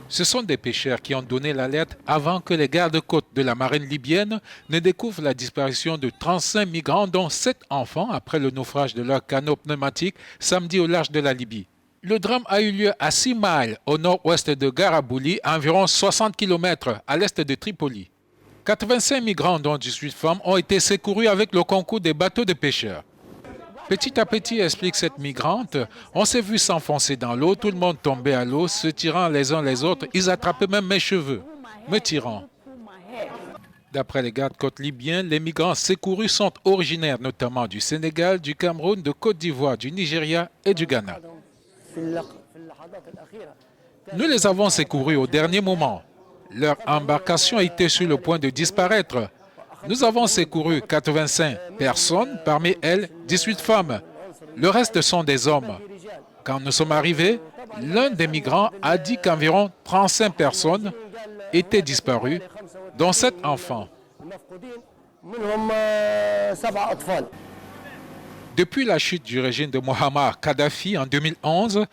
Ce sont des pêcheurs qui ont donné l'alerte avant que les gardes-côtes de la marine libyenne ne découvrent la disparition de 35 migrants, dont 7 enfants, après le naufrage de leur canot pneumatique samedi au large de la Libye. Le drame a eu lieu à 6 miles au nord-ouest de Garabouli, à environ 60 km à l'est de Tripoli. 85 migrants, dont 18 femmes, ont été secourus avec le concours des bateaux de pêcheurs. Petit à petit, explique cette migrante, on s'est vu s'enfoncer dans l'eau, tout le monde tombait à l'eau, se tirant les uns les autres, ils attrapaient même mes cheveux, me tirant. D'après les gardes-côtes libyens, les migrants secourus sont originaires notamment du Sénégal, du Cameroun, de Côte d'Ivoire, du Nigeria et du Ghana. Nous les avons secourus au dernier moment. Leur embarcation était sur le point de disparaître. Nous avons secouru 85 personnes, parmi elles 18 femmes. Le reste sont des hommes. Quand nous sommes arrivés, l'un des migrants a dit qu'environ 35 personnes étaient disparues, dont 7 enfants. Depuis la chute du régime de Mohamed Kadhafi en 2011,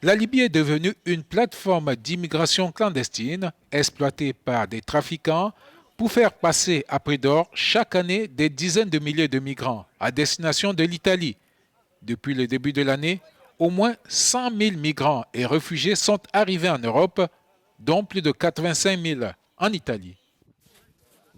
la Libye est devenue une plateforme d'immigration clandestine exploitée par des trafiquants pour faire passer à prix d'or chaque année des dizaines de milliers de migrants à destination de l'Italie. Depuis le début de l'année, au moins 100 000 migrants et réfugiés sont arrivés en Europe, dont plus de 85 000 en Italie.